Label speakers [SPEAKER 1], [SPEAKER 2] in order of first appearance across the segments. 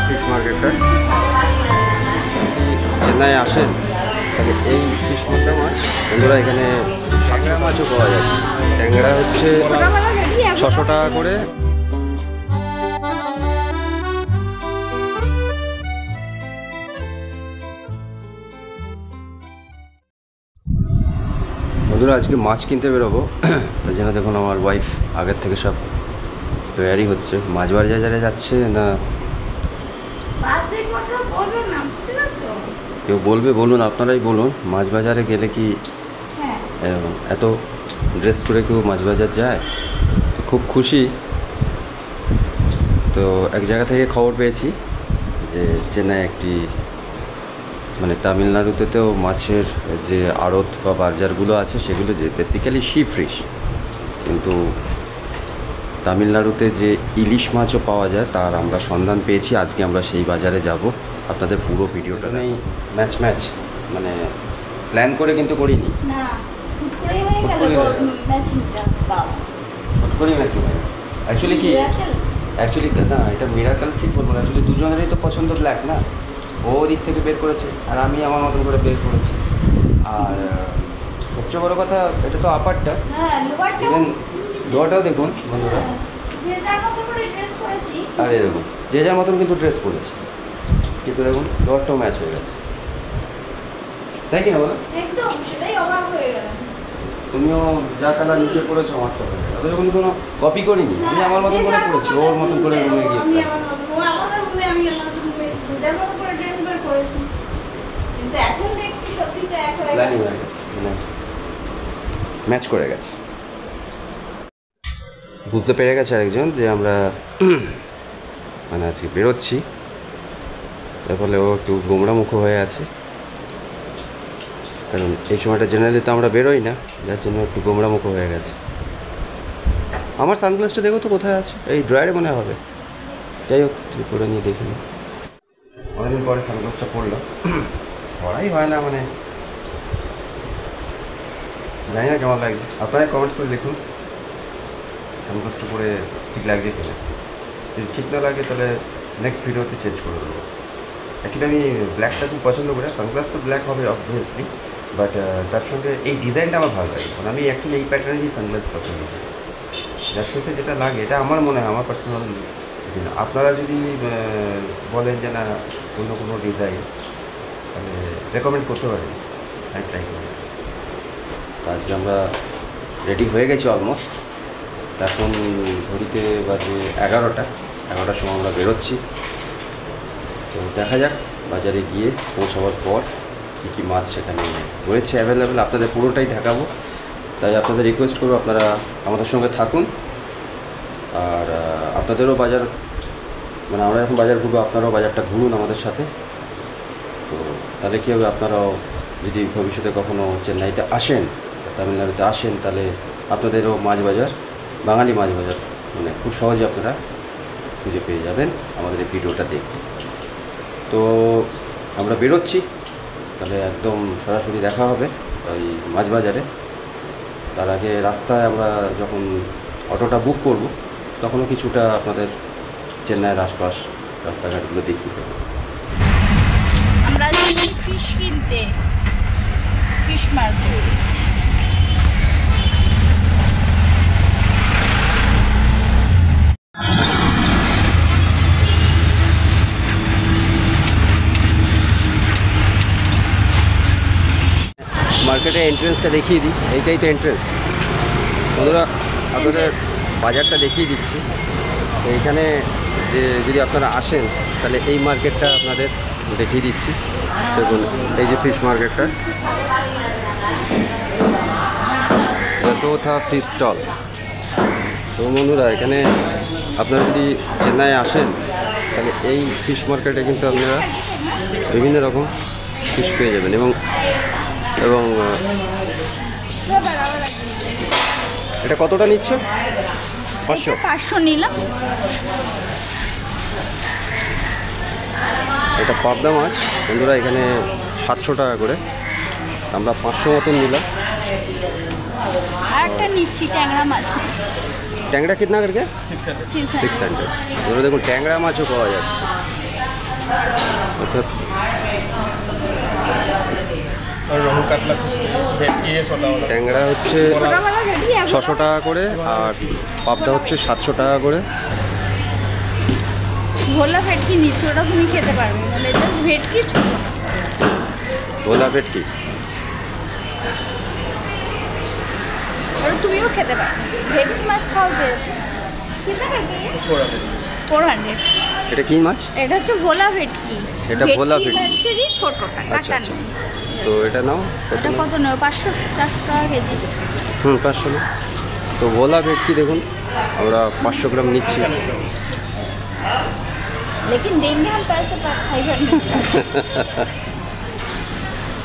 [SPEAKER 1] Fish মার্কেটটা চেন্নাই আসেন তাহলে এই ফিশ মার্কেট মাছ বন্ধুরা এখানে ট্যাংরা মাছও পাওয়া যাচ্ছে। ট্যাংরা হচ্ছে 600 টাকা করে। বন্ধুরা আজকে মাছ কিনতে বেরোবো, তার জন্য দেখুন আমার ওয়াইফ আগের থেকে সব তৈরি হচ্ছে। মাছ বাজারে যাচ্ছে না কেউ বলবে বলুন, আপনারাই বলুন মাছ বাজারে গেলে কি এত ড্রেস করে কেউ মাছ বাজার যায়? তো খুব খুশি। তো এক জায়গা থেকে খবর পেয়েছি যে চেন্নাই একটি মানে তামিলনাড়ুতেও মাছের যে আড়ত বা বাজারগুলো আছে সেগুলো যে বেসিক্যালি সি ফিশ, কিন্তু তামিলনাড়ুতে যে ইলিশ মাছও পাওয়া যায় তার আমরা সন্ধান পেয়েছি। আজকে আমরা সেই বাজারে যাব। আপনাদের পুরো ভিডিওটা নেই ম্যাচ মানে প্ল্যান করে কিন্তু করিনি, অ্যাকচুয়ালি কি না এটা মিরাকেল ঠিক বলবো না, অ্যাকচুয়ালি দুজনেরই তো পছন্দ ব্ল্যাক না, ও দিক থেকে বের করেছে আর আমি আমার মতন করে বের করেছি। আর সবচেয়ে বড় কথা এটা তো আপারটা, ইভেন লোয়াটাও দেখুন বন্ধুরা, আরে দেখুন যে যার মতন কিন্তু ড্রেস পরেছি, কিন্তু দেখুন লোয়ারটাও ম্যাচ হয়ে গেছে, তাই কি না বলো? তুমিও যা কালার নিচে পড়েছো আমারটা হয়ে গেছে, যখন কোনো কপি করিনি, আমি আমার মতন করে পড়েছি, ওর মতন করে রুমে গিয়ে ম্যাচ করে গেছে। বুঝতে পেরে গেছে আরেকজন যে আমরা মানে আজকে বেরোচ্ছি, তার ফলে ও একটু গোমড়া মুখো হয়ে আছে, কারণ এই সময়টা জেনারেলি তো আমরা বেরোই না, যার জন্য একটু গোমড়া মুখো হয়ে গেছে। আমার সানগ্লাসটা দেখো তো কোথায় আছে, এই ড্রয়ারে মনে হবে। যাই হোক তুমি পরে নিয়ে দেখে নি। অনেকদিন পরে সানগ্লাসটা পরলো, পড়াই হয় না, মানে জানি না কেমন লাগছে, আপনারা কমেন্টস করে দেখুন সানগ্লাসটা পরে ঠিক লাগছে কিনা। যদি ঠিক না লাগে তাহলে নেক্সট ভিডিওতে চেঞ্জ করে দেবো। অ্যাকচুয়ালি আমি ব্ল্যাকটা খুব পছন্দ করি, সানগ্লাস তো ব্ল্যাক হবে অবভিয়াসলি, বাট তার সঙ্গে এই ডিজাইনটা আমার ভালো লাগে, কারণ আমি অ্যাকচুয়ালি এই প্যাটার্নেরই সানগ্লাস পছন্দ করি। যার ফেসে যেটা লাগে এটা আমার মনে হয়, আমার পার্সোনাল। আপনারা যদি বলেন যে না অন্য কোনো ডিজাইন, তাহলে রেকমেন্ড করতে পারেন, আমি ট্রাই করি। আজকে আমরা রেডি হয়ে গেছি অলমোস্ট, এখন ঘড়িতে বাজে 11টার সময় আমরা বেরোচ্ছি। তো দেখা যাক বাজারে গিয়ে পৌঁছাবার পর কী কী মাছ সেখানে রয়েছে অ্যাভেলেবেল, আপনাদের পুরোটাই দেখাবো। তাই আপনাদের রিকোয়েস্ট করবো আপনারা আমাদের সঙ্গে থাকুন, আর আপনাদেরও বাজার মানে আমরা এখন বাজার ঘুরবো, আপনারাও বাজারটা ঘুরুন আমাদের সাথে। তো তাহলে কী হবে, আপনারাও যদি ভবিষ্যতে কখনও চেন্নাইতে আসেন, তামিলনাড়ুতে আসেন, তাহলে আপনাদেরও মাছ বাজার, বাঙালি মাছ বাজার মানে খুব সহজে আপনারা খুঁজে পেয়ে যাবেন আমাদের এই ভিডিওটা দেখে। তো আমরা বেরোচ্ছি, তাহলে একদম সরাসরি দেখা হবে ওই মাছ বাজারে। তার আগে রাস্তায় আমরা যখন অটোটা বুক করব তখনও কিছুটা আপনাদের চেন্নাইয়ের আশপাশ রাস্তাঘাটগুলো দেখিয়ে দেবো।
[SPEAKER 2] আমরা ফিশ কিনতে ফিশ মার্কেট।
[SPEAKER 1] মার্কেটের এন্ট্রেন্সটা দেখিয়ে দিই, এইটাই তো এন্ট্রেন্স। বন্ধুরা আপনাদের বাজারটা দেখিয়ে দিচ্ছি। তো এইখানে যে যদি আপনারা আসেন তাহলে এই মার্কেটটা আপনাদের দেখিয়ে দিচ্ছি। দেখুন এই যে ফিশ মার্কেটটা, যশোথা ফিশ স্টল। তো বন্ধুরা এখানে আপনারা যদি চেন্নাই আসেন তাহলে এই ফিশ মার্কেটে কিন্তু আপনারা বিভিন্ন রকম ফিশ পেয়ে যাবেন, এবং এটা কতটা নিচ্ছ? 500
[SPEAKER 2] নিলাম।
[SPEAKER 1] এটা পাবদা মাছ বন্ধুরা, এখানে 700 টাকা করে, আমরা 500 মতন নিলাম।
[SPEAKER 2] আরেকটা নিচ্ছি ট্যাংরা মাছ।
[SPEAKER 1] ট্যাংরা কিতনা করকে
[SPEAKER 2] 600
[SPEAKER 1] 600। এবার দেখুন ট্যাংরা মাছও পাওয়া যাচ্ছে, অর্থাৎ
[SPEAKER 3] और रोहू कातला भेटकी है छोटा वाला।
[SPEAKER 1] ট্যাংরা হচ্ছে
[SPEAKER 2] ছোটবেলা ভেটকি
[SPEAKER 1] 600 টাকা করে, আর পাবদা হচ্ছে 700 টাকা করে।
[SPEAKER 2] ভোলা ভেটকি নিচে, ওটা তুমি খেতে পারবে, মানে জাস্ট ভেটকি ছোট।
[SPEAKER 1] ভোলা ভেটকি
[SPEAKER 2] আর তুমিও খেতে পারো ভেটকি মাছ খাও যে। কিতনা করকে 400।
[SPEAKER 1] এটা কি মাছ?
[SPEAKER 2] এটা হচ্ছে ভোলা ভেটকি।
[SPEAKER 1] এটা ভোলা ভেটকি।
[SPEAKER 2] হচ্ছে যে ছোটটা
[SPEAKER 1] আচ্ছা
[SPEAKER 2] কাটা
[SPEAKER 1] আচ্ছা,
[SPEAKER 2] নেই।
[SPEAKER 1] তো এটা নাও কত
[SPEAKER 2] এটা
[SPEAKER 1] নাও?
[SPEAKER 2] কত নেব? 500-400 টাকা কেজি।
[SPEAKER 1] 500 না। তো ভোলা ভেটকি দেখুন আমরা 500 গ্রাম নিচ্ছি।
[SPEAKER 2] लेकिन देंगे हम पैसे पर 500।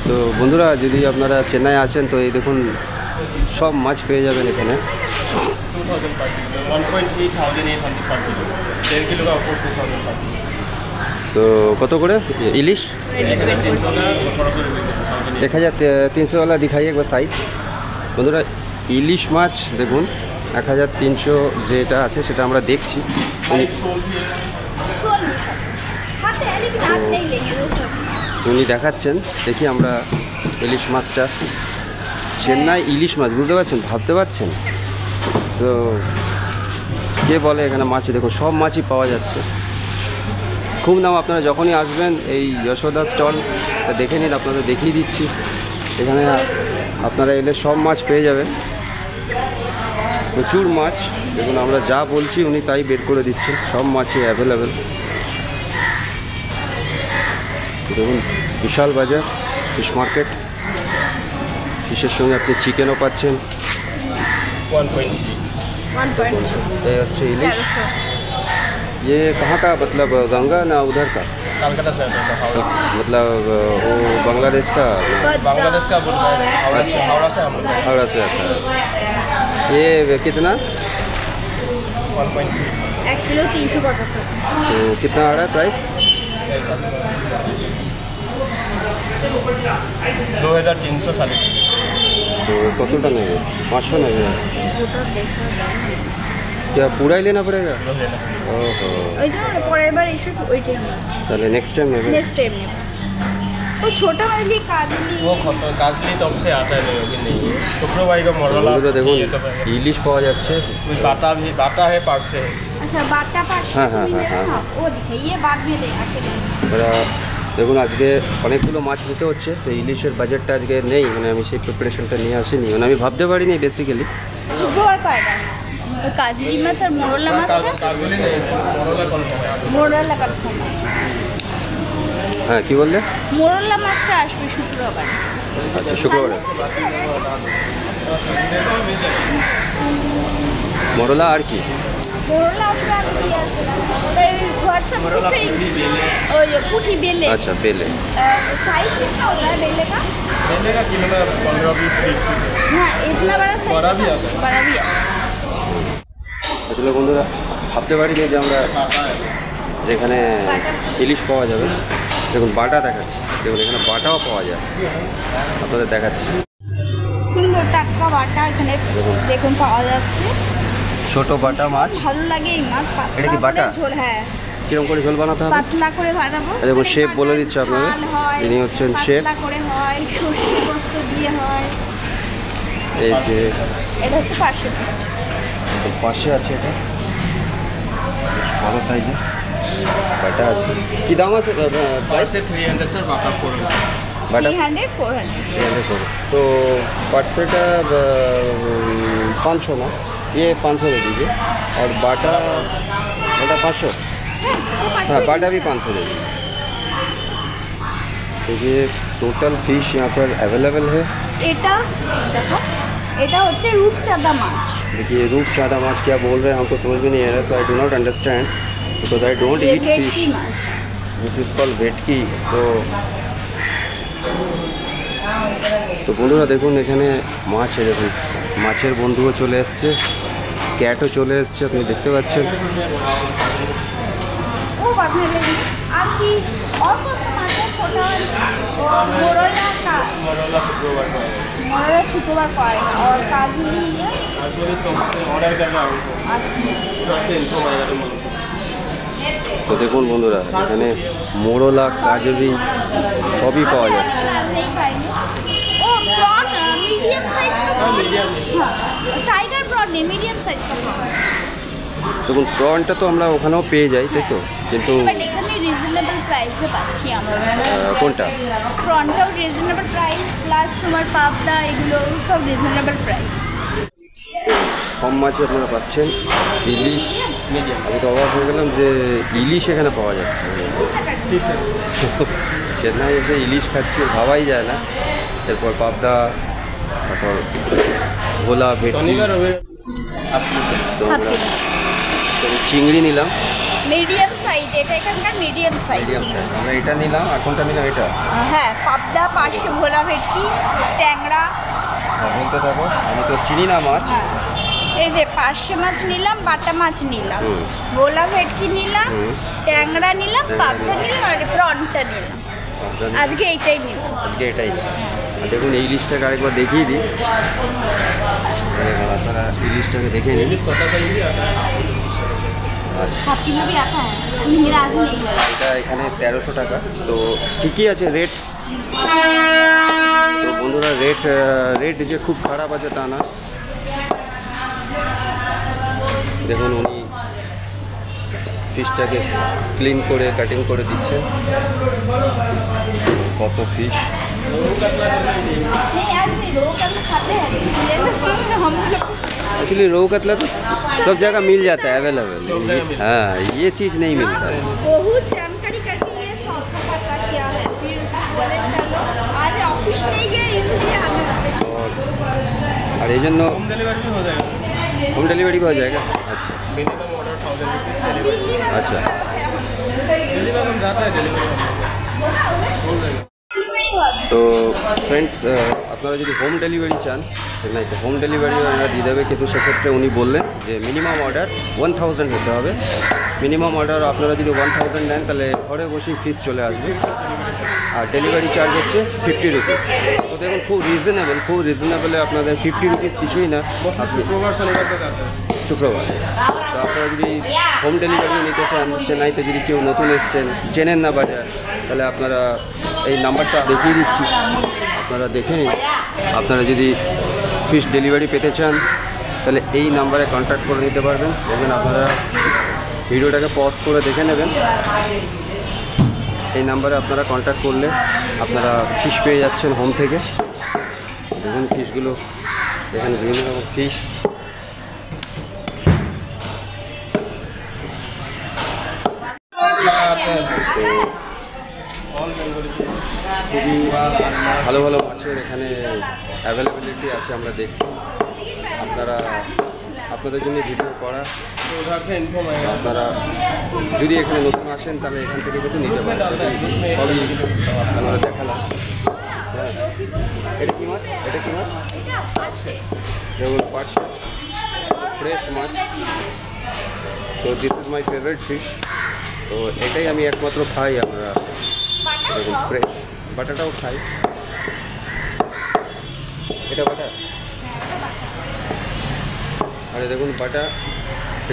[SPEAKER 1] তো বন্ধুরা যদি আপনারা চেন্নাই আসেন তো এই দেখুন সব মাছ পেয়ে যাবেন এখানে।
[SPEAKER 3] 1.3800 per kilo, 1.5 किलो का ऊपर 2000 per kilo।
[SPEAKER 1] তো কত করে ইলিশ?
[SPEAKER 3] 1300 का 1800 रुपये।
[SPEAKER 1] 1300 वाला दिखाइए एक बार साइज। বন্ধুরা ইলিশ মাছ দেখুন 1300 যেটা আছে সেটা আমরা দেখছি।
[SPEAKER 2] खाते हैं लेकिन आज नहीं लेंगे दोस्तों।
[SPEAKER 1] উনি দেখাচ্ছেন, দেখি আমরা ইলিশ মাছটা। চেন্নাই ইলিশ মাছ, বুঝতে পারছেন, ভাবতে পারছেন তো কে বলে এখানে মাছ, দেখুন সব মাছই পাওয়া যাচ্ছে। খুব নাম, আপনারা যখনই আসবেন এই যশোদা স্টল দেখে নিন, আপনাদের দেখিয়ে দিচ্ছি। এখানে আপনারা এলে সব মাছ পেয়ে যাবেন, প্রচুর মাছ। দেখুন আমরা যা বলছি উনি তাই বের করে দিচ্ছেন, সব মাছই অ্যাভেলেবেল। দেখুন বিশাল বাজার, ফিশ মার্কেট। ফিশের সঙ্গে আপনি চিকেনও পাচ্ছেন।
[SPEAKER 3] 1.3।
[SPEAKER 2] 1.2
[SPEAKER 1] এই হচ্ছে ইলিশ।
[SPEAKER 2] 1300।
[SPEAKER 1] ये कहाँ का, मतलब गंगा ना उधर का?
[SPEAKER 3] कलकत्ता से आता है हावड़ा।
[SPEAKER 1] मतलब वो बांग्लादेश का?
[SPEAKER 3] बांग्लादेश का बोल रहा है, हावड़ा से हम लोग हैं।
[SPEAKER 1] हावड़ा से आता है। ये कितना?
[SPEAKER 3] 1.3।
[SPEAKER 2] 1 किलो 375।
[SPEAKER 1] तो कितना आ रहा है प्राइस?
[SPEAKER 3] 2340।
[SPEAKER 1] तो কতটা নেবে? 500 নেবে?
[SPEAKER 2] ওটা দেখা যায়।
[SPEAKER 1] क्या पूरा ही लेना पड़ेगा? ओहो,
[SPEAKER 2] ওই জন্য পরের বার এসে ওইটাই নেব।
[SPEAKER 1] তাহলে নেক্সট টাইম নেবে।
[SPEAKER 2] नेक्स्ट टाइम नेब। वो छोटा वाली काजली।
[SPEAKER 3] वो काजली तब से आता है, लेकिन नहीं शुक्रवार का मरला
[SPEAKER 1] বন্ধুরা দেখুন
[SPEAKER 3] ये सब है।
[SPEAKER 1] ইলিশ পাওয়া যাচ্ছে।
[SPEAKER 3] कुछ बाटा है पार्ट से है।
[SPEAKER 2] अच्छा बाटा पास
[SPEAKER 1] हाँ, हाँ, हाँ, हाँ,
[SPEAKER 2] ना वो दिखाइए, ये बाद में दे आके देंगे।
[SPEAKER 1] এরা দেখুন আজকে অনেকগুলো মাছ নিতে হচ্ছে, তো ইলিশের বাজেটটা আজকে নেই, মানে আমি সেই প্রিপারেশনটা নিয়ে আসিনি, মানে আমি ভাবতে পারিনি বেসিক্যালি।
[SPEAKER 2] শুক্রবার পায়রা কাজলি মাছ আর মোরলা মাছটা
[SPEAKER 3] काजली नहीं, मरला कौन सा है?
[SPEAKER 2] মোরলা কনফার্ম।
[SPEAKER 1] হ্যাঁ কি বললে?
[SPEAKER 2] মোরলা মাছটা আসবে শুক্রবার।
[SPEAKER 1] আচ্ছা শুক্রবারে মরলা আর কি?
[SPEAKER 2] মোরলা আসবে আমি কি আসবে না ওই হোয়াটসঅ্যাপ पे ওই পুঁটি বেলে।
[SPEAKER 1] আচ্ছা বেলে।
[SPEAKER 2] साइज कितना होता है बेले का?
[SPEAKER 3] बेले का किलो में 15-20
[SPEAKER 2] हाँ इतना बड़ा साइज
[SPEAKER 3] बड़ा भी आता है।
[SPEAKER 2] बड़ा भी है।
[SPEAKER 1] আসলে বন্ধুরা ভাবতে পারিনি যে আমরা যেখানে ইলিশ পাওয়া যাবে। দেখুন বাটা দেখাচ্ছি, দেখুন এখানে বাটাও পাওয়া যায়, আপনাদের দেখাচ্ছি।
[SPEAKER 2] সুন্দর টাটকা বাটা এখানে দেখুন পাওয়া যাচ্ছে।
[SPEAKER 1] ছোট বাটা মাছ।
[SPEAKER 2] ভালো লাগে এই মাছ
[SPEAKER 1] এটা কি
[SPEAKER 2] পাতলা
[SPEAKER 1] বাটা?
[SPEAKER 2] করে ঝোল। হ্যাঁ
[SPEAKER 1] কিরকম করে ঝোল বানাতে হবে?
[SPEAKER 2] পাতলা করে বানাবো।
[SPEAKER 1] দেখুন
[SPEAKER 2] মানে
[SPEAKER 1] শেফ বলে
[SPEAKER 2] বাটার
[SPEAKER 1] দিচ্ছে আপনাদের,
[SPEAKER 2] ঝাল হয়,
[SPEAKER 1] ইনি হচ্ছেন শেফ।
[SPEAKER 2] পাতলা করে হয়, সর্ষে পোস্ত দিয়ে হয়।
[SPEAKER 1] এই যে
[SPEAKER 2] এটা হচ্ছে 500 পিস।
[SPEAKER 1] পাশে আছে, এটা বেশ বড় সাইজের বাটা আছে। কি দাম আছে
[SPEAKER 3] पार्ट
[SPEAKER 1] প্রাইস?
[SPEAKER 3] से 300 सर बाटा पूरा।
[SPEAKER 1] বাটা
[SPEAKER 2] 300 400।
[SPEAKER 1] 300 করে। तो पार्सलটা 500 ना, ये 500 दे दीजिए, और बाटा 500। हाँ बाटा भी 500 दे दीजिए। तो ये टोटल फिश यहाँ पर अवेलेबल है।
[SPEAKER 2] এটা দেখো এটা হচ্ছে রূপচাঁদা মাছ।
[SPEAKER 1] देखिए रूपचाँदा माछ क्या बोल रहे हैं हमको समझ में नहीं आ रहा, so I do not understand because I don't
[SPEAKER 2] ये
[SPEAKER 1] ईट
[SPEAKER 2] ভেটকি
[SPEAKER 1] फिश।
[SPEAKER 2] মাছ।
[SPEAKER 1] This is called bhetki. So তো বন্ধুরা দেখুন এখানে মাছ, দেখুন মাছের বন্ধুও চলে এসছে, ক্যাটও চলে এসছে, আপনি দেখতে পাচ্ছেন।
[SPEAKER 2] ও বাদ में लेंगे আর কি और कौन सा माछ है छोटा और मोरला का
[SPEAKER 3] मोरला शुक्रवार को आएगा।
[SPEAKER 2] मोरला शुक्रवार को आएगा और काजली है
[SPEAKER 3] आज बोले तो ऑर्डर करना है उनको
[SPEAKER 2] अच्छा
[SPEAKER 3] उधर से इनको आएगा तुम
[SPEAKER 1] তো দেখুন বন্ধুরা এখানে মোরলা কাজলি সবই পাওয়া যাচ্ছে।
[SPEAKER 2] नहीं खाएंगे ओ प्रॉन मीडियम साइज का
[SPEAKER 3] हाँ मीडियम
[SPEAKER 2] हाँ टाइगर प्रॉन नहीं मीडियम साइज का प्रॉन
[SPEAKER 1] দেখুন প্রনটা তো আমরা ওখানেও পেয়ে যাই তাই তো, কিন্তু
[SPEAKER 2] বাট এখানে রিজনেবল প্রাইসে পাচ্ছি আমরা
[SPEAKER 1] কোনটা
[SPEAKER 2] প্রনটাও রিজনেবল প্রাইস প্লাস তোমার পাবদা এগুলো সব রিজনেবল প্রাইস
[SPEAKER 1] কম মাছে আপনারা পাচ্ছেন। ইলিশ
[SPEAKER 3] मीडियम
[SPEAKER 1] আমি তো অবাক হয়ে গেলাম যে ইলিশ এখানে পাওয়া যাচ্ছে।
[SPEAKER 3] ठीक है
[SPEAKER 1] চেন্নাই এসে ইলিশ খাচ্ছি ভাবাই যায় না। এরপর পাবদা, তারপর ভোলা, ভেটকি,
[SPEAKER 3] शनिवार হবে আপনি
[SPEAKER 1] তো আমরা চিংড়ি নিলাম
[SPEAKER 2] মিডিয়াম সাইজ এটা এখানকার মিডিয়াম সাইজ
[SPEAKER 1] মিডিয়াম সাইজ। আমরা এটা নিলাম, আর কোনটা নিলাম এটা?
[SPEAKER 2] হ্যাঁ পাবদা পার্শে ভোলা ভেটকি ট্যাংরা
[SPEAKER 1] বলতে থাকো, আমি তো চিনি না মাছ।
[SPEAKER 2] হ্যাঁ এই যে পার্শে মাছ নিলাম বাটা মাছ নিলাম
[SPEAKER 1] হুম।
[SPEAKER 2] ভোলা ভেটকি নিলাম
[SPEAKER 1] হুম।
[SPEAKER 2] ট্যাংরা নিলাম
[SPEAKER 1] ট্যাংরা
[SPEAKER 2] পাবদা নিলাম আর প্রনটা নিলাম
[SPEAKER 1] আপনাদের-
[SPEAKER 2] আজকে এইটাই নিলাম
[SPEAKER 1] আজকে এটাই। আর দেখুন এই ইলিশটাকে আরেকবার দেখিয়ে দিই, এবার আপনারা ইলিশটাকে দেখে নিন।
[SPEAKER 3] इंग्लिश स्वतः का ही आता है
[SPEAKER 1] আর
[SPEAKER 2] हाथी में भी आता है मेरा आज नहीं है
[SPEAKER 1] এটা এখানে 1300 টাকা, তো ঠিকই আছে রেট। তো বন্ধুরা রেট যে খুব খারাপ আছে তা না। দেখুন উনি ফিশটাকে ক্লিন করে কাটিং করে দিচ্ছেন। কত ফিশ!
[SPEAKER 2] नहीं आज नहीं रोह का तो खाते हैं हम लोग
[SPEAKER 1] एक्चुअली रोहू कतला तो सब जगह मिल जाता है अवेलेबल।
[SPEAKER 3] सब जगह मिलता है।
[SPEAKER 1] हाँ ये चीज़ नहीं मिलता है।
[SPEAKER 2] बहुत जानकारी करके ये शॉप का पता किया है फिर उसको बोले चलो आज ऑफिस नहीं गए इसलिए हमें
[SPEAKER 1] और ये जन्नो
[SPEAKER 3] होम डिलीवरी भी हो जाएगा
[SPEAKER 1] होम डिलीवरी भी हो जाएगा। अच्छा
[SPEAKER 3] मिनिमम ऑर्डर 1000 रुपीज़ डिलीवरी
[SPEAKER 1] अच्छा
[SPEAKER 3] डिलीवरी हम जाता है डिलीवरी हो जाएगा
[SPEAKER 1] তো ফ্রেন্ডস আপনারা যদি হোম ডেলিভারি চান না তো হোম ডেলিভারি আমরা দিয়ে দেবে, কিন্তু সেক্ষেত্রে উনি বললেন যে মিনিমাম অর্ডার 1000 হতে হবে। মিনিমাম অর্ডার আপনারা যদি 1000 নেন তাহলে ঘরে বসেই ফিস চলে আসবে, আর ডেলিভারি চার্জ হচ্ছে 50 রুপিস। তো দেখুন খুব রিজনেবলে আপনাদের 50 রুপিস কিছুই না। আপনি
[SPEAKER 3] शुक्रवार शनिवार तक आता है
[SPEAKER 1] শুক্রবার তো আপনারা যদি হোম ডেলিভারি নিতে চান, চেন্নাইতে যদি কেউ নতুন এসছেন চেনেন না বাজার, তাহলে আপনারা এই নাম্বারটা দেখিয়ে দিচ্ছি, আপনারা দেখে নিন। আপনারা যদি ফিশ ডেলিভারি পেতে চান তাহলে এই নাম্বারে কন্ট্যাক্ট করে নিতে পারবেন। দেখবেন আপনারা ভিডিওটাকে পজ করে দেখে নেবেন। এই নাম্বারে আপনারা কন্ট্যাক্ট করলে আপনারা ফিশ পেয়ে যাচ্ছেন হোম থেকে। দেখুন ফিশগুলো, এখানে বিভিন্ন রকম ফিশ। খুবই ভালো ভালো মাছের এখানে অ্যাভেলেবিলিটি আছে আমরা দেখছি। আপনাদের জন্য ভিডিও করা।
[SPEAKER 3] उधर से इन्फॉर्म आएगा
[SPEAKER 1] আপনারা যদি এখানে নতুন আসেন তাহলে এখান থেকে কিন্তু নিতে পারেন। সবই আমরা দেখালাম। হ্যাঁ এটা কি মাছ? দেখুন পার্শে ফ্রেশ মাছ। তো this is my favourite fish. তো এটাই আমি একমাত্র খাই। আমরা দেখুন ফ্রেশ বাটাটাও খাই। এটা বাটা, আরে দেখুন বাটা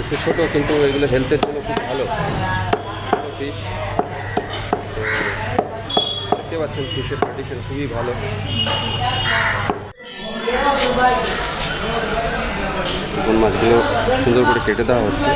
[SPEAKER 1] একটু ছোটো, কিন্তু এগুলো হেলথের জন্য খুব ভালো। ছোটো ফিশ। তো দেখতে পাচ্ছেন ফিশের কন্ডিশন খুবই ভালো। এখন মাছগুলো সুন্দর করে কেটে দেওয়া হচ্ছে।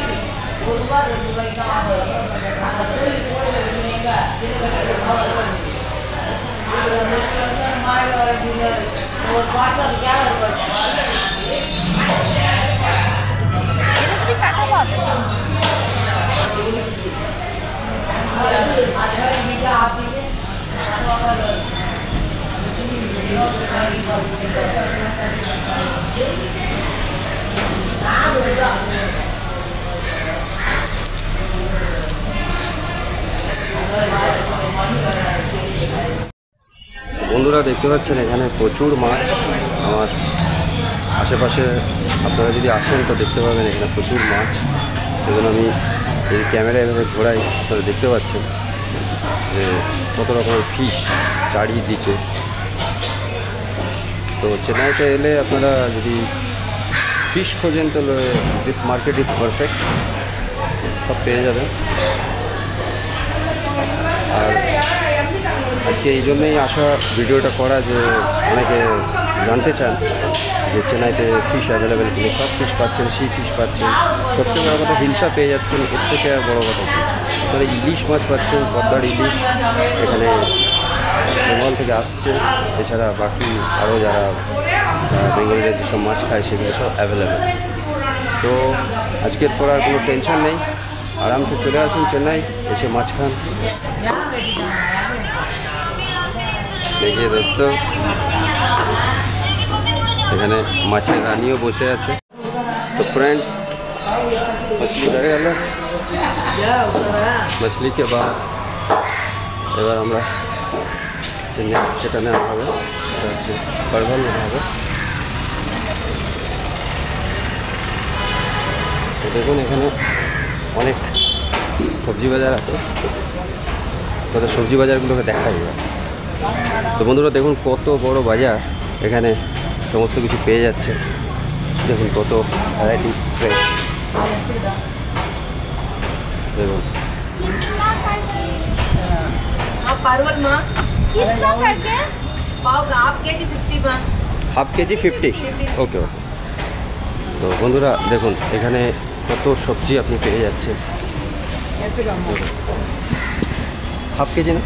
[SPEAKER 1] বন্ধুরা দেখতে পাচ্ছেন এখানে প্রচুর মাছ। আমার আশেপাশে আপনারা যদি আসেন তো দেখতে পাবেন এখানে প্রচুর মাছ। এগুলো আমি এই ক্যামেরা এভাবে ঘোরাই, আপনারা দেখতে পাচ্ছেন। যে কত রকমের ফিশ চারিদিকে। তো চেন্নাইতে এলে আপনারা যদি ফিশ খোঁজেন তাহলে দিস মার্কেট ইজ পারফেক্ট, সব পেয়ে যাবেন। আর আজকে এই জন্যই আসা ভিডিওটা করা, যে অনেকে জানতে চান যে চেন্নাইতে ফিশ অ্যাভেলেবেল কিনে। সব ফিশ পাচ্ছেন, সি ফিশ পাচ্ছেন, সবচেয়ে বড় কথা হিলসা পেয়ে যাচ্ছেন। এর থেকে আর বড়ো কথা কি, আপনারা ইলিশ মাছ পাচ্ছেন, পদ্মার ইলিশ এখানে বেঙ্গল থেকে আসছে। এছাড়া বাকি আরও যারা বেঙ্গলিরা যেসব মাছ খায় সেগুলো সব অ্যাভেলেবেল। তো আজকের পর আর কোনো টেনশন নেই, আরামসে চলে আসুন চেন্নাই, এসে মাছ খান। দেখিয়ে দোস্ত, এখানে মাছের রানিও বসে আছে। তো ফ্রেন্ডস, मछली ধরে গেল, মছলিকে বাদ এবার আমরা নেক্সট যেটা নেওয়া হবে সেটা হচ্ছে পারভাল নেওয়া হবে। তো দেখুন এখানে অনেক সবজি বাজার আছে, তাদের সবজি বাজারগুলোকে দেখা যাবে। তো বন্ধুরা দেখুন কত বড় বাজার, এখানে সমস্ত কিছু পেয়ে যাচ্ছে। দেখুন কত ভ্যারাইটিস ফ্রেশ। দেখুন হাফ কেজি 50। ওকে ওকে। তো বন্ধুরা দেখুন এখানে কত সবজি আপনি পেয়ে যাচ্ছেন। হাফ কেজি না,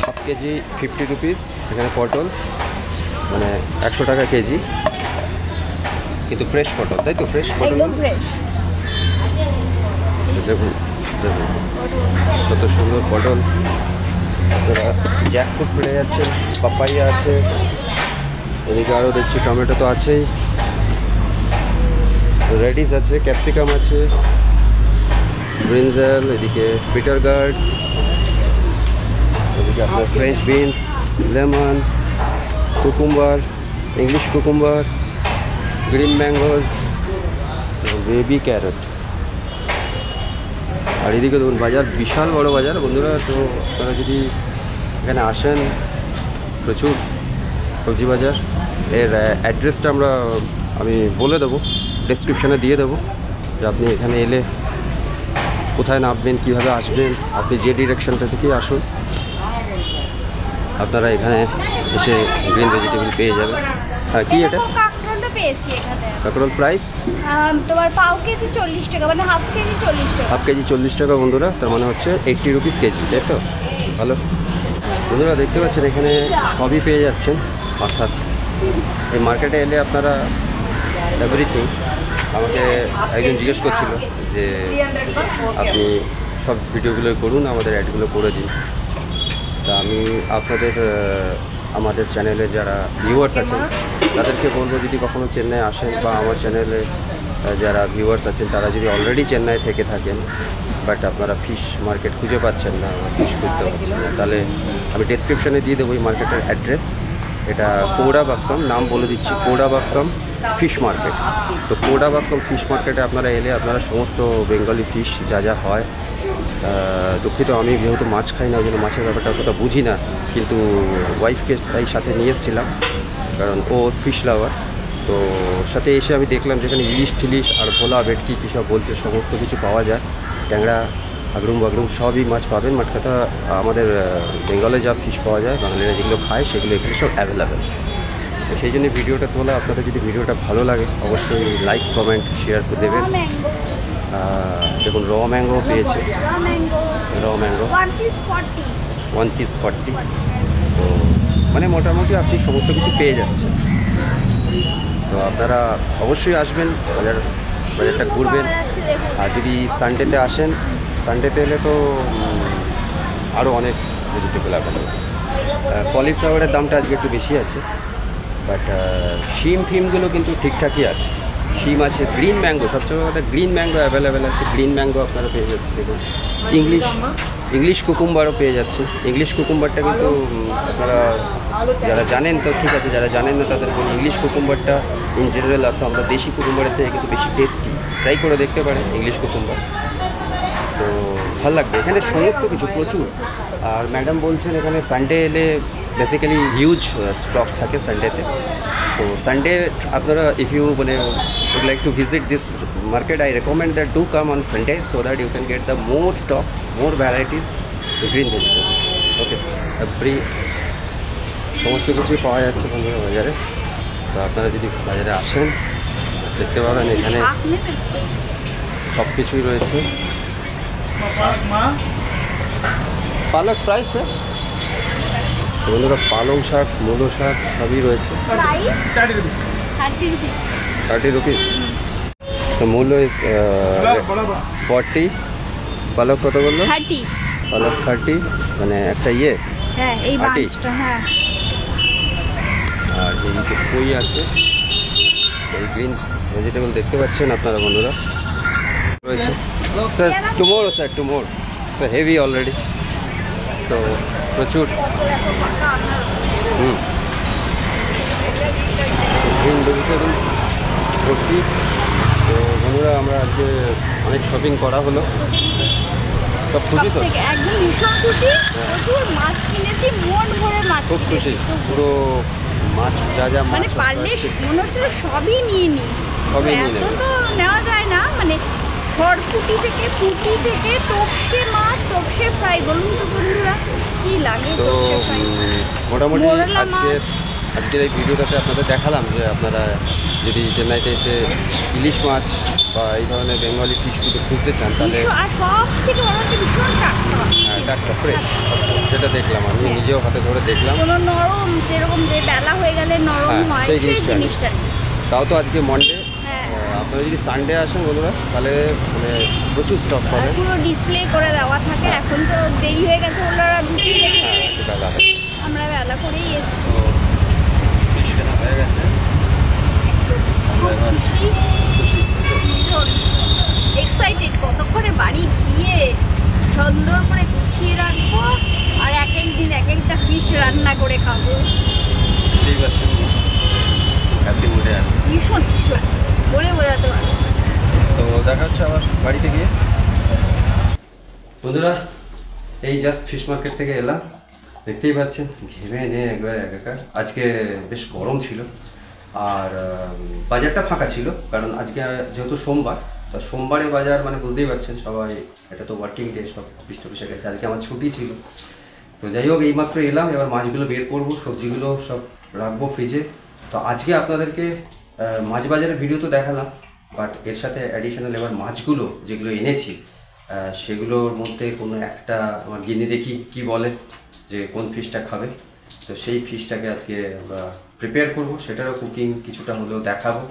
[SPEAKER 1] হাফ কেজি 50 রুপিস। এখানে পটল মানে 100 টাকা কেজি, কিন্তু ফ্রেশ পটল, তাই তো? ফ্রেশ পটল
[SPEAKER 2] একদম ফ্রেশ।
[SPEAKER 1] দেখুন দেখুন কত সুন্দর পটল। আপনারা জ্যাকফ্রুট পেয়ে যাচ্ছেন, পাপাইয়া আছে, এদিকে আরও দেখছি টমেটো তো আছেই, রেডিস আছে, ক্যাপসিকাম আছে, ব্রিনজাল, এদিকে বিটার গার্ড, এদিকে আপনার French beans, lemon, cucumber, English cucumber, green mangoes, baby carrot. আর এদিকে দেখুন বাজার বিশাল বড় বাজার বন্ধুরা। তো আপনারা যদি এখানে আসেন, প্রচুর সবজি বাজার। এর অ্যাড্রেসটা আমি বলে দেবো, ডেসক্রিপশানে দিয়ে দেবো, যে আপনি এখানে এলে কোথায় নামবেন, কীভাবে আসবেন। আপনি যে ডিরেকশানটা থেকেই আসুন, আপনারা এখানে এসে গ্রিন ভেজিটেবল পেয়ে যাবেন। হ্যাঁ, কি এটা?
[SPEAKER 2] কাঁকরোলটা পেয়েছি এখানে।
[SPEAKER 1] কাঁকরোল প্রাইস
[SPEAKER 2] তোমার পাও কেজি 40 টাকা, মানে হাফ কেজি 40 টাকা।
[SPEAKER 1] হাফ কেজি 40 টাকা বন্ধুরা, তার মানে হচ্ছে 80 রুপিস কেজি, তাই তো? ভালো বন্ধুরা, দেখতে পাচ্ছেন এখানে সবই পেয়ে যাচ্ছেন। অর্থাৎ এই মার্কেটে এলে আপনারা এভরিথিং। আমাকে একজন জিজ্ঞেস করছিল যে আপনি সব ভিডিওগুলো করুন, আমাদের অ্যাডগুলো করে দিন। তা আমি আপনাদের আমাদের চ্যানেলে যারা ভিউয়ার্স আছেন তাদেরকে বলবো, যদি কখনো চেন্নাই আসেন বা আমার চ্যানেলে যারা ভিউয়ার্স আছেন তারা যদি অলরেডি চেন্নাই থেকে থাকেন, বাট আপনারা ফিশ মার্কেট খুঁজে পাচ্ছেন না, ফিশ খুঁজতে পারছেন না, তাহলে আমি ডেসক্রিপশানে দিয়ে দেবো এই মার্কেটের অ্যাড্রেস। এটা কোডাবাক্কাম, নাম বলে দিচ্ছি, কোডাবাক্কাম ফিশ মার্কেট। তো কোডাবাক্কাম ফিশ মার্কেটে আপনারা এলে আপনারা সমস্ত বেঙ্গলি ফিশ যা যা হয়, দুঃখিত আমি যেহেতু মাছ খাই না, ওই জন্য মাছের ব্যাপারটা অতটা বুঝি না, কিন্তু ওয়াইফকে তাই সাথে নিয়ে এসেছিলাম, কারণ ও ফিশ লাভার। তো সাথে এসে আমি দেখলাম যেখানে ইলিশ টিলিশ আর ভোলা ভেটকি কী সব বলছে, সমস্ত কিছু পাওয়া যায়। ট্যাংরা, আগরুম বাগরুম সবই মাছ পাবেন। মাঠ কথা আমাদের বেঙ্গলে যা ফিশ পাওয়া যায়, বাঙালিরা যেগুলো খায় সেগুলো এখানে সব অ্যাভেলেবেল। তো সেই জন্য ভিডিওটা তোলা। আপনাদের যদি ভিডিওটা ভালো লাগে অবশ্যই লাইক, কমেন্ট, শেয়ার করে দেবেন। দেখুন র ম্যাঙ্গো পেয়েছে, র ম্যাঙ্গো 1 piece 40। তো মানে মোটামুটি আপনি সমস্ত কিছু পেয়ে যাচ্ছেন। তো আপনারা অবশ্যই আসবেন, বাজারটা ঘুরবেন। আর যদি সানডেতে আসেন, সানডেতে এলে তো আরও অনেক ভেজিটেবল অ্যাভেলেবল। কলিফ্লাওয়ারের দামটা আজকে একটু বেশি আছে, বাট শিম ফিমগুলো কিন্তু ঠিকঠাকই আছে। শিম আছে, গ্রিন ম্যাঙ্গো, সবচেয়ে কথা গ্রিন ম্যাঙ্গো অ্যাভেলেবেল আছে। গ্রিন ম্যাঙ্গো আপনারা পেয়ে যাচ্ছেন। দেখুন ইংলিশ কুকুম্বারও পেয়ে যাচ্ছে। ইংলিশ কুকুম্বারটা কিন্তু আপনারা যারা জানেন তো ঠিক আছে, যারা জানেন না তাদের বলি, ইংলিশ কুকুম্বারটা ইন জেনারেল অর্থ আমরা দেশি কুকুম্বারের থেকে কিন্তু বেশি টেস্টি। ট্রাই করে দেখতে পারেন ইংলিশ কুকুম্বার। তো ভালো লাগবে। এখানে সমস্ত কিছু প্রচুর। আর ম্যাডাম বলছেন এখানে সানডে এলে বেসিক্যালি হিউজ স্টক থাকে সানডেতে। তো সানডে আপনারা ইফ ইউ মানে would like to visit this market, I recommend that do come on Sunday so that you can get the more stocks, more varieties, green vegetables. Okay, every সমস্ত কিছুই পাওয়া যাচ্ছে বন্ধুরা বাজারে। তো আপনারা যদি বাজারে আসেন দেখতে পাবেন এখানে সব কিছুই রয়েছে। পালক প্রাইস বন্ধুরা, পালং শাক, মূলো শাক সবই রয়েছে। 30 rupees. So মূলো ইজ 40, পালক কত বললো?
[SPEAKER 2] 30।
[SPEAKER 1] পালক 30, মানে একটা
[SPEAKER 2] হ্যাঁ এই
[SPEAKER 1] 30
[SPEAKER 2] বাঁচটা, হ্যাঁ।
[SPEAKER 1] আর এই যে কই আছে, এই গ্রিন ভেজিটেবল দেখতে পাচ্ছেন আপনারা বন্ধুরা রয়েছে। Sir tomorrow, sir tomorrow, sir heavy already. তো প্রচুর গ্রিন ভেজিটেবলস ভর্তি। তো বন্ধুরা আমরা আজকে অনেক শপিং করা হলো। সব খুশি তো?
[SPEAKER 2] সবথেকে একদম ভীষণ খুশি। প্রচুর মাছ কিনেছি, মন ভরে মাছ
[SPEAKER 1] খুব খুশি।
[SPEAKER 2] কিনেছি।
[SPEAKER 1] পুরো মাছ যা যা মাছ
[SPEAKER 2] মানে পারলে মনে হচ্ছিল সবই নিয়ে নিই।
[SPEAKER 1] সবই নিয়ে
[SPEAKER 2] এত
[SPEAKER 1] নেবে।
[SPEAKER 2] তো নেওয়া যায় না, মানে খড়কুটি থেকে, পুঁটি থেকে, তোপসে মাছ, তোপসে ফ্রাই, বলুন তো বন্ধুরা কি লাগে
[SPEAKER 1] তো
[SPEAKER 2] তোপসে ফ্রাই?
[SPEAKER 1] মোটামুটি
[SPEAKER 2] মোরলা
[SPEAKER 1] আজকের এই ভিডিওটাতে আপনাদের দেখালাম যে আপনারা যদি চেন্নাইতে এসে ইলিশ মাছ বা এই ধরনের বেঙ্গলি ফিশগুলো খুঁজতে চান তাহলে
[SPEAKER 2] আর সব থেকে বড় হচ্ছে ভীষণ টাটকা।
[SPEAKER 1] টাটকা ফ্রেশ, যেটা দেখলাম আমি নিজেও হাতে ধরে দেখলাম।
[SPEAKER 2] কোনো নরম, যেরকম যে বেলা হয়ে গেলে নরম
[SPEAKER 1] হ্যাঁ,
[SPEAKER 2] হয়
[SPEAKER 1] সেই
[SPEAKER 2] সেই
[SPEAKER 1] জিনিসটা নেই।
[SPEAKER 2] জিনিসটা নেই।
[SPEAKER 1] তাও তো আজকে মন্ডে,
[SPEAKER 2] হ্যাঁ।
[SPEAKER 1] আপনারা যদি সানডে আসেন বন্ধুরা তাহলে মানে প্রচুর স্টক
[SPEAKER 2] আর
[SPEAKER 1] পাবেন।
[SPEAKER 2] পুরো ডিসপ্লে করে দেওয়া থাকে। এখন তো দেরি হয়ে গেছে, ওনারা ঢুকিয়ে রেখেছে।
[SPEAKER 1] হ্যাঁ, একটু বেলা হয়ে গেছে।
[SPEAKER 2] আমরা বেলা করেই এসেছি।
[SPEAKER 1] তো ফিশ কেনা হয়ে গেছে। আমরা এবার
[SPEAKER 2] খুশি,
[SPEAKER 1] খুশি।
[SPEAKER 2] ভীষণ এক্সাইটেড কতক্ষণে বাড়ি গিয়ে সুন্দর করে গুছিয়ে রাখবো আর এক এক দিন এক একটা ফিশ রান্না করে খাবো।
[SPEAKER 1] বুঝতেই পারছেন হ্যাপি মুডে আছে।
[SPEAKER 2] ভীষণ ভীষণ বলে বোঝাতে পারবো না।
[SPEAKER 1] তো দেখা হচ্ছে আবার বাড়িতে গিয়ে। বন্ধুরা এই জাস্ট ফিশ মার্কেট থেকে এলাম, দেখতেই পাচ্ছেন ঘেমে নিয়ে একবার একাকার। আজকে বেশ গরম ছিল আর বাজারটা ফাঁকা ছিল, কারণ আজকে যেহেতু সোমবার, তা সোমবারে বাজার মানে বুঝতেই পারছেন সবাই, এটা তো ওয়ার্কিং ডে, সব অফিস টফিসে গেছে। আজকে আমার ছুটি ছিল। তো যাই হোক এইমাত্র এলাম, এবার মাছগুলো বের করবো, সবজিগুলো সব রাখবো ফ্রিজে। তো আজকে আপনাদেরকে মাছ বাজারের ভিডিও তো দেখালাম, বাট এর সাথে অ্যাডিশনাল এবার মাছগুলো যেগুলো এনেছি সেগুলোর মধ্যে কোনো একটা আমার গিনে দেখি কি বলে যে কোন ফিশটা খাবে। তো সেই ফিশটাকে আজকে আমরা প্রিপেয়ার করব, সেটারও কুকিং কিছুটা হলেও দেখাবো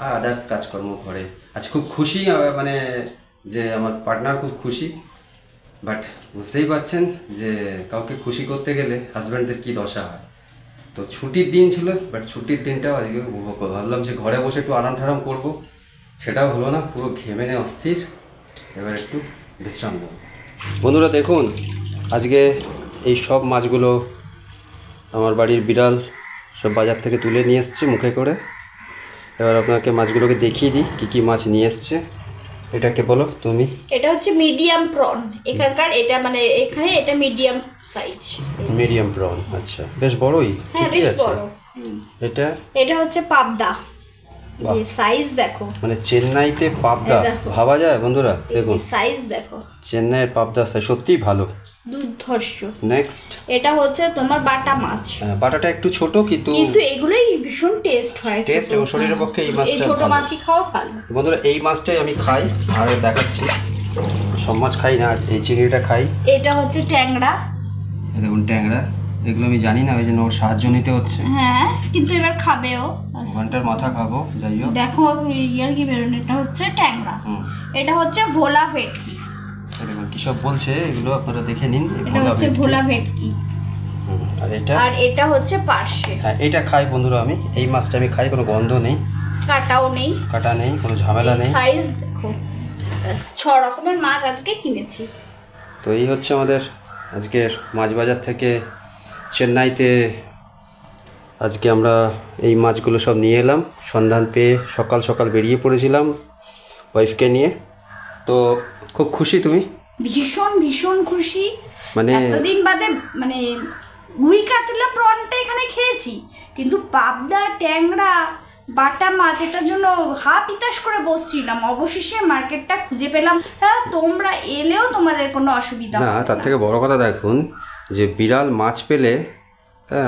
[SPEAKER 1] আর আদার্স কাজকর্ম ঘরে। আজ খুব খুশি, মানে যে আমার পার্টনার খুব খুশি, বাট বুঝতেই পারছেন যে কাউকে খুশি করতে গেলে হাজব্যান্ডদের কি দশা হয়। তো ছুটির দিন ছিল, বাট ছুটির দিনটাও আজকে উপভোগ করবো। ভাবলাম যে ঘরে বসে একটু আরাম ঠারাম করবো, সেটাও হলো না, পুরো ঘেমে নে অস্থির। এবার একটু বিশ্রাম নেব। বন্ধুরা দেখুন আজকে এই সব মাছগুলো আমার বাড়ির বিড়াল সব বাজার থেকে তুলে নিয়ে এসছে মুখে করে। এবার আপনাকে মাছগুলোকে দেখিয়ে দিই কী কী মাছ নিয়ে এসছে। এটাকে বলো তুমি।
[SPEAKER 2] এটা হচ্ছে মিডিয়াম প্রন এখানকার, এটা মানে এখানে এটা মিডিয়াম সাইজ।
[SPEAKER 1] মিডিয়াম প্রন, আচ্ছা বেশ বড়ই,
[SPEAKER 2] হ্যাঁ
[SPEAKER 1] ঠিকই
[SPEAKER 2] বেশ
[SPEAKER 1] আছে।
[SPEAKER 2] বড়। এটা হচ্ছে পাবদা,
[SPEAKER 1] বাহ।
[SPEAKER 2] যে সাইজ দেখো,
[SPEAKER 1] মানে চেন্নাইতে পাবদা
[SPEAKER 2] এই দেখো।
[SPEAKER 1] ভাবা যায় বন্ধুরা, দেখুন
[SPEAKER 2] সাইজ দেখো,
[SPEAKER 1] চেন্নাইয়ের পাবদা সত্যিই ভালো।
[SPEAKER 2] দুর্ধর্ষ।
[SPEAKER 1] নেক্সট
[SPEAKER 2] এটা হচ্ছে তোমার বাটা মাছ।
[SPEAKER 1] বাটাটা একটু ছোট কিন্তু
[SPEAKER 2] এগুলোই ভীষণ টেস্ট হয়।
[SPEAKER 1] টেস্ট এবং শরীরের পক্ষে এই মাছটা
[SPEAKER 2] ছোট
[SPEAKER 1] ভালো।
[SPEAKER 2] মাছই খাওয়া ভালো।
[SPEAKER 1] বন্ধুরা এই মাছটাই আমি খাই, আর দেখাচ্ছি সব মাছ খাই না, আর এই চিংড়িটা খাই।
[SPEAKER 2] এটা হচ্ছে ট্যাংরা।
[SPEAKER 1] এই দেখুন ট্যাংরা, এগুলো আমি জানি না, ওই জন্য ওর সাহায্য নিতে হচ্ছে।
[SPEAKER 2] হ্যাঁ কিন্তু এবার খাবেও।
[SPEAKER 1] ঘন্টার মাথা খাবো, যাই হোক।
[SPEAKER 2] দেখো ইয়ার কি বেরোন, এটা হচ্ছে ট্যাংরা। এটা হচ্ছে ভোলা ভেটকি।
[SPEAKER 1] দেখুন কি সব বলছে, এগুলো আপনারা দেখে নিন।
[SPEAKER 2] এটা হচ্ছে ভোলা ভেটকি। আর এটা হচ্ছে পার্শে।
[SPEAKER 1] হ্যাঁ এটা খাই বন্ধুরা, আমি এই মাছটা আমি খাই, কোনো গন্ধ নেই,
[SPEAKER 2] কাটাও নেই,
[SPEAKER 1] কাটা নেই, কোনো ঝামেলা নেই।
[SPEAKER 2] সাইজ দেখো, 6 রকমের মাছ আজকে কিনেছি।
[SPEAKER 1] তো এই হচ্ছে আমাদের আজকের মাছ বাজার থেকে চেন্নাইতে আজকে আমরা এই মাছগুলো সব নিয়ে এলাম। সন্ধান পেয়ে সকাল সকাল বেরিয়ে পড়েছিলাম ওয়াইফকে নিয়ে। তো খুব খুশি তুমি?
[SPEAKER 2] ভীষণ ভীষণ খুশি।
[SPEAKER 1] মানে
[SPEAKER 2] এতদিন বাদে মানে রুই কাতলা প্রনটা এখানে খেয়েছি, কিন্তু পাবদা ট্যাংরা বাটা মাছ এটার জন্য হাফ ইতাস করে বসছিলাম, অবশেষে মার্কেটটা খুঁজে পেলাম। তোমরা এলেও তোমাদের কোনো অসুবিধা
[SPEAKER 1] না,
[SPEAKER 2] হবে
[SPEAKER 1] তার থেকে বড় কথা দেখুন যে বিড়াল মাছ পেলে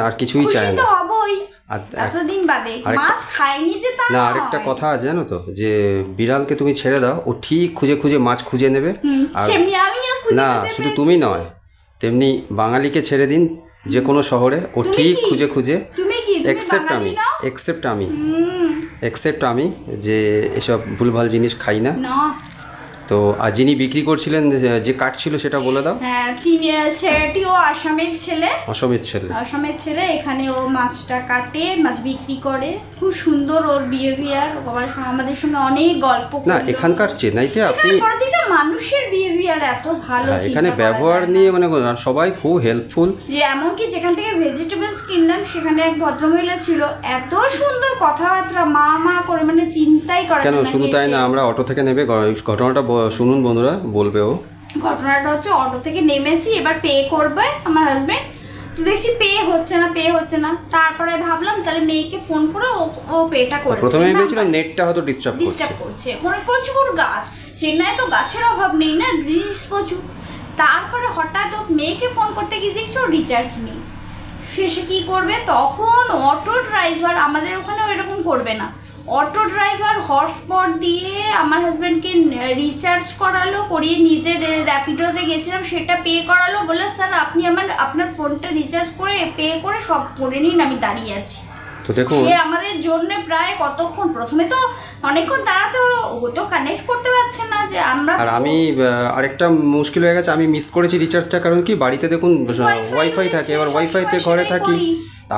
[SPEAKER 1] আর কিছুই চায়
[SPEAKER 2] খুশি তো
[SPEAKER 1] না।
[SPEAKER 2] হবই,
[SPEAKER 1] আর
[SPEAKER 2] এতদিন বাদে
[SPEAKER 1] আরেকটা-
[SPEAKER 2] মাছ খাইনি যে তা
[SPEAKER 1] না, আরেকটা
[SPEAKER 2] নয়।
[SPEAKER 1] কথা আছে জানো তো, যে বিড়ালকে তুমি ছেড়ে দাও, ও ঠিক খুঁজে খুঁজে মাছ খুঁজে নেবে। আর
[SPEAKER 2] সেমনি আমিও খুঁজে
[SPEAKER 1] না,
[SPEAKER 2] খুঁজে
[SPEAKER 1] শুধু
[SPEAKER 2] পেয়েছি।
[SPEAKER 1] তুমি নয়, তেমনি বাঙালিকে ছেড়ে দিন যে কোনো শহরে, ও
[SPEAKER 2] তুমি
[SPEAKER 1] ঠিক
[SPEAKER 2] কি?
[SPEAKER 1] খুঁজে খুঁজে
[SPEAKER 2] তুমি কি তুমি
[SPEAKER 1] এক্সেপ্ট
[SPEAKER 2] বাঙালি
[SPEAKER 1] আমি
[SPEAKER 2] নাও?
[SPEAKER 1] এক্সেপ্ট আমি যে এসব ভুলভাল জিনিস খাই না।
[SPEAKER 2] না
[SPEAKER 1] তো আর যিনি বিক্রি করছিলেন, যে কাটছিল, সেটা বলে দাও।
[SPEAKER 2] হ্যাঁ, সেটিও আসামের ছেলে।
[SPEAKER 1] অসমের ছেলে।
[SPEAKER 2] আসামের ছেলে, এখানে ও মাছটা কাটে, মাছ বিক্রি করে। খুব সুন্দর ওর বিহেভিয়ার, আমাদের সঙ্গে অনেক গল্প
[SPEAKER 1] না,
[SPEAKER 2] করলো।
[SPEAKER 1] এখানকার চেন্নাইতে আপনি
[SPEAKER 2] এখানে প্রতিটা মানুষের বিহেভিয়ার এত ভালো,
[SPEAKER 1] হ্যাঁ,
[SPEAKER 2] চিন্তা
[SPEAKER 1] এখানে
[SPEAKER 2] করা
[SPEAKER 1] ব্যবহার
[SPEAKER 2] যায় না।
[SPEAKER 1] নিয়ে মানে আর সবাই খুব হেল্পফুল।
[SPEAKER 2] যে এমনকি যেখান থেকে ভেজিটেবলস কিনলাম, সেখানে এক ভদ্রমহিলা ছিল, এত সুন্দর কথাবার্তা, মা মা করে, মানে চিন্তাই করা
[SPEAKER 1] কেন
[SPEAKER 2] যায় না।
[SPEAKER 1] শুধু তাই না,
[SPEAKER 2] হেসে।
[SPEAKER 1] আমরা অটো থেকে নেবে ঘটনাটা শুনুন বন্ধুরা, বলবে ও।
[SPEAKER 2] ঘটনাটা হচ্ছে অটো থেকে নেমেছি, এবার পে করবে আমার হাজবেন্ড, তো দেখছি পে হচ্ছে না। তারপরে ভাবলাম তাহলে মেয়েকে ফোন করে ও পেটা করে
[SPEAKER 1] প্রথমে আমি ভেবেছিলাম নেটটা হয়তো ডিস্টার্ব
[SPEAKER 2] করছে, মানে প্রচুর গাছ, চেন্নাই তো গাছের অভাব নেই না, গ্রিস প্রচুর। তারপরে হঠাৎ ও মেয়েকে ফোন করতে গিয়ে দেখছি ও রিচার্জ নেই। শেষে কি করবে, তখন অটো ড্রাইভার, আমাদের ওখানে এরকম করবে না, অটো ড্রাইভার হটস্পট দিয়ে আমার হাজব্যান্ডকে রিচার্জ করালো, করিয়ে নিজের র্যাপিডোতে গেছিলাম সেটা পে করালো, বলে স্যার আপনি আপনার ফোনটা রিচার্জ করে পে করে সব করে নিন, আমি দাঁড়িয়ে আছি।
[SPEAKER 1] তো দেখুন,
[SPEAKER 2] সে আমাদের জন্য প্রায় কতক্ষণ, প্রথমে তো অনেকক্ষণ দাঁড়াতে হলো, ও তো কানেক্ট করতে পারছে না যে আমরা।
[SPEAKER 1] আর আমি আরেকটা মুশকিল হয়ে গেছে, আমি মিস করেছি রিচার্জটা, কারণ কি বাড়িতে দেখুন ওয়াইফাই থাকে, এবার ওয়াইফাইতে ঘরে থাকি,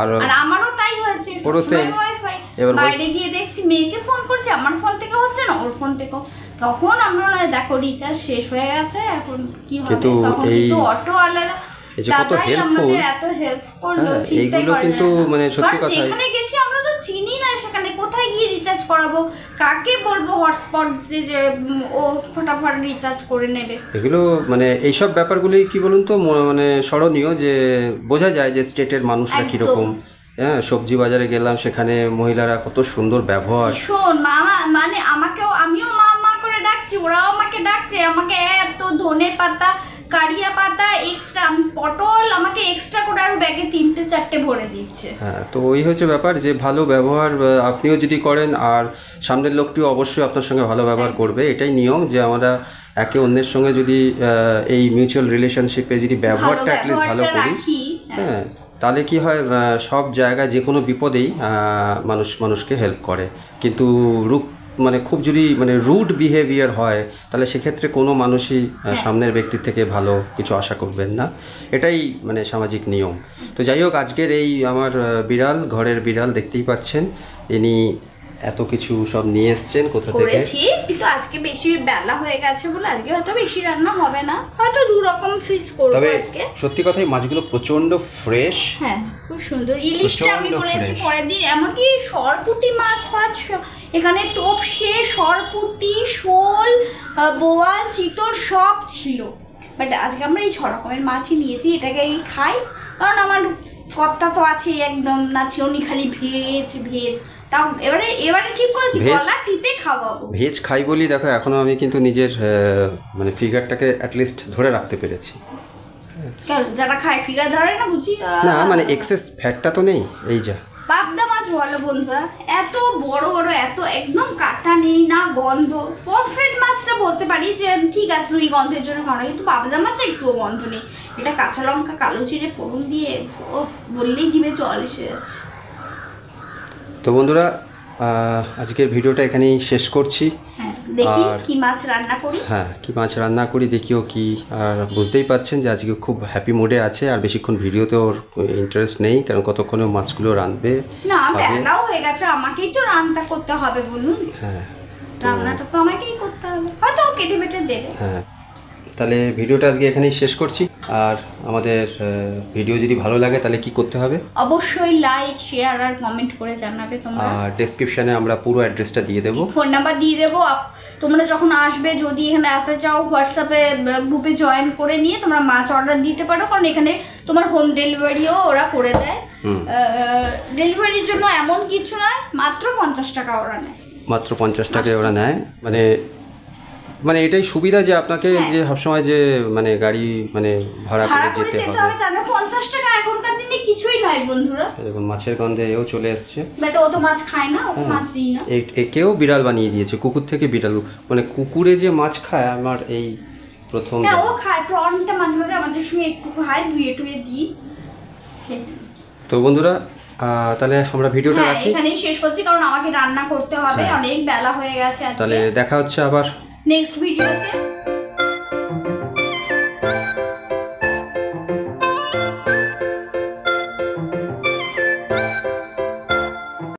[SPEAKER 1] আর
[SPEAKER 2] আমারও তাই হয়েছে,
[SPEAKER 1] ওরও same।
[SPEAKER 2] ওয়াইফাই
[SPEAKER 1] এবার
[SPEAKER 2] বাইরে গিয়ে দেখছি মেয়েকে ফোন করছে, আমার ফোন থেকে হচ্ছে না, ওর ফোন থেকেও। তখন আমরা না, দেখো রিচার্জ শেষ হয়ে গেছে, এখন কি হবে,
[SPEAKER 1] কিন্তু
[SPEAKER 2] তখন
[SPEAKER 1] এই-
[SPEAKER 2] কিন্তু অটোওয়ালারা
[SPEAKER 1] এই যে কত
[SPEAKER 2] দাদাই
[SPEAKER 1] helpful,
[SPEAKER 2] আমাদের এত হেল্প করলো,
[SPEAKER 1] হ্যাঁ,
[SPEAKER 2] চিন্তাই
[SPEAKER 1] এইগুলো
[SPEAKER 2] করা
[SPEAKER 1] কিন্তু
[SPEAKER 2] যায় না।
[SPEAKER 1] মানে সত্যি
[SPEAKER 2] কারণ
[SPEAKER 1] কথাই।
[SPEAKER 2] যেখানে গেছি আমরা তো চিনি না, সেখানে কোথায় গিয়ে রিচার্জ করাবো, কাকে বলবো হটস্পট যে ও ফটাফট রিচার্জ করে নেবে।
[SPEAKER 1] এগুলো মানে এইসব ব্যাপারগুলি কি বলুন তো, মানে স্মরণীয়, যে বোঝা যায় যে স্টেটের মানুষরা
[SPEAKER 2] একদম।
[SPEAKER 1] কিরকম। হ্যাঁ, সবজি বাজারে গেলাম, সেখানে মহিলারা কত সুন্দর ব্যবহার।
[SPEAKER 2] শোন মামা, মানে আমিও মা করে ডাকছি, ওরাও আমাকে ডাকছে, আমাকে এত ধনে পাতা কারিয়া পাতা এক্সট্রা, পটল আমাকে এক্সট্রা করে আরো ব্যাগে 3-4টে ভরে দিচ্ছে।
[SPEAKER 1] হ্যাঁ, তো ওই হচ্ছে ব্যাপার, যে ভালো ব্যবহার আপনিও যদি করেন, আর সামনের লোকটিও অবশ্যই আপনার সঙ্গে ভালো ব্যবহার করবে। এটাই নিয়ম, যে আমরা একে অন্যের সঙ্গে যদি এই মিউচুয়াল রিলেশনশিপে যদি ব্যবহারটা অ্যাটলিস্ট ভালো করি,
[SPEAKER 2] রাখি।
[SPEAKER 1] হ্যাঁ, তাহলে কি হয়, সব জায়গায় যে কোনো বিপদেই মানুষকে হেল্প করে। কিন্তু মানে খুব যদি মানে রুড বিহেভিয়ার হয়, তাহলে সেক্ষেত্রে কোনো মানুষই সামনের ব্যক্তির থেকে ভালো কিছু আশা করবেন না। এটাই মানে সামাজিক নিয়ম। তো যাই হোক, আজকের এই আমার বিড়াল, ঘরের বিড়াল দেখতেই পাচ্ছেন, ইনি এত কিছু সব নিয়ে এসছেন কোথা থেকে।
[SPEAKER 2] করেছি, কিন্তু আজকে বেশি বেলা হয়ে গেছে বলে আজকে হয়তো বেশি রান্না হবে না, হয়তো 2 রকম ফিশ করব
[SPEAKER 1] তবে
[SPEAKER 2] আজকে।
[SPEAKER 1] সত্যি কথাই মাছগুলো প্রচন্ড ফ্রেশ।
[SPEAKER 2] হ্যাঁ, খুব সুন্দর। ইলিশটা আমি
[SPEAKER 1] প্রচণ্ড
[SPEAKER 2] বলেছি
[SPEAKER 1] fresh।
[SPEAKER 2] পরের দিন, এমনকি সরপুঁটি মাছ এখানে তোপসে, সরপুঁটি, শোল, বোয়াল, চিতল সব ছিল। বাট আজকে আমরা এই 6 রকমের মাছই নিয়েছি, এটাকে খাই, কারণ আমার কর্তা তো আছে একদম না, উনি খালি ভেজ। তাও এবারে ঠিক করেছি গলা টিপে খাওয়াবো।
[SPEAKER 1] ভেজ খাই বলি, দেখো এখনো আমি কিন্তু নিজের মানে ফিগারটাকে অ্যাটলিস্ট ধরে রাখতে পেরেছি।
[SPEAKER 2] কেন যারা খায় ফিগার ধরে না বুঝি?
[SPEAKER 1] না, মানে এক্সেস ফ্যাটটা তো নেই, এই যা।
[SPEAKER 2] পাবদা মাছ বলো বন্ধুরা, এত বড় এত একদম কাটা নেই না, গন্ধ। পমফ্রেট মাছটা বলতে পারি যে ঠিক আছে, রুই গন্ধের জন্য খাওয়া, কিন্তু পাবদা মাছে একটুও গন্ধ নেই। এটা কাঁচা লঙ্কা কালো জিরে ফোড়ন দিয়ে বললেই জিভে জল এসে যাচ্ছে।
[SPEAKER 1] তো বন্ধুরা, আজকের ভিডিওটা এখানেই শেষ করছি।
[SPEAKER 2] হ্যাঁ, দেখি
[SPEAKER 1] আর-
[SPEAKER 2] কি মাছ রান্না করি।
[SPEAKER 1] হ্যাঁ, কি মাছ রান্না করি দেখিও কি। আর বুঝতেই পাচ্ছেন যে আজকে খুব হ্যাপি মুডে আছে, আর বেশিক্ষণ ভিডিওতে ওর ইন্টারেস্ট নেই, কারণ কতক্ষণে মাছগুলো রাঁধবে।
[SPEAKER 2] না,
[SPEAKER 1] খাবে।
[SPEAKER 2] বেলাও হয়ে গেছে, আমাকেই তো রান্না করতে হবে বলুন।
[SPEAKER 1] হ্যাঁ, তো
[SPEAKER 2] রান্নাটা তো আমাকেই করতে হবে, হয়তো ও কেটে বেটে দেবে।
[SPEAKER 1] হ্যাঁ, তাহলে ভিডিওটা আজকে এখানেই শেষ করছি। আর আমাদের ভিডিও যদি ভালো লাগে তাহলে কি করতে হবে?
[SPEAKER 2] অবশ্যই লাইক, শেয়ার আর কমেন্ট করে জানাবে তোমরা।
[SPEAKER 1] আর ডেসক্রিপশনে আমরা পুরো অ্যাড্রেসটা দিয়ে দেবো,
[SPEAKER 2] ফোন নাম্বার দিয়ে দেবো। তোমরা যখন আসবে, যদি এখানে আসতে চাও, হোয়াটসঅ্যাপে গ্রুপে জয়েন করে নিয়ে তোমরা মাছ অর্ডার দিতে পারো, কারণ এখানে তোমার হোম ডেলিভারিও ওরা করে দেয়। ডেলিভারির জন্য এমন কিছু নয়, মাত্র 50 টাকা ওরা নেয়।
[SPEAKER 1] মাত্র 50 টাকায় ওরা নেয়। মানে এটাই সুবিধা যে আপনাকে যে সবসময় যে মানে গাড়ি মানে ভাড়া করে যেতে হবে।
[SPEAKER 2] তাহলে 50 টাকা এখনকার দিনে কিছুই নয় বন্ধুরা।
[SPEAKER 1] দেখুন মাছের গন্ধে এও চলে এসছে।
[SPEAKER 2] বাট ও তো মাছ খায় না, ও মাছ দিই না।
[SPEAKER 1] একেও বিড়াল বানিয়ে দিয়েছে, কুকুর থেকে বিড়াল। মানে কুকুরে যে মাছ খায় আমার এই প্রথম।
[SPEAKER 2] হ্যাঁ ও খায়, প্রনটা মাঝে মাঝে আমাদের সঙ্গে একটু খায়, ধুয়ে টুয়ে দিই।
[SPEAKER 1] তো বন্ধুরা তাহলে আমরা ভিডিওটা রাখি,
[SPEAKER 2] এখানেই শেষ করছি, কারণ আমাকে রান্না করতে হবে, অনেক বেলা হয়ে গেছে আজকে।
[SPEAKER 1] তাহলে দেখা হচ্ছে আবার
[SPEAKER 2] নেক্সট ভিডিওতে।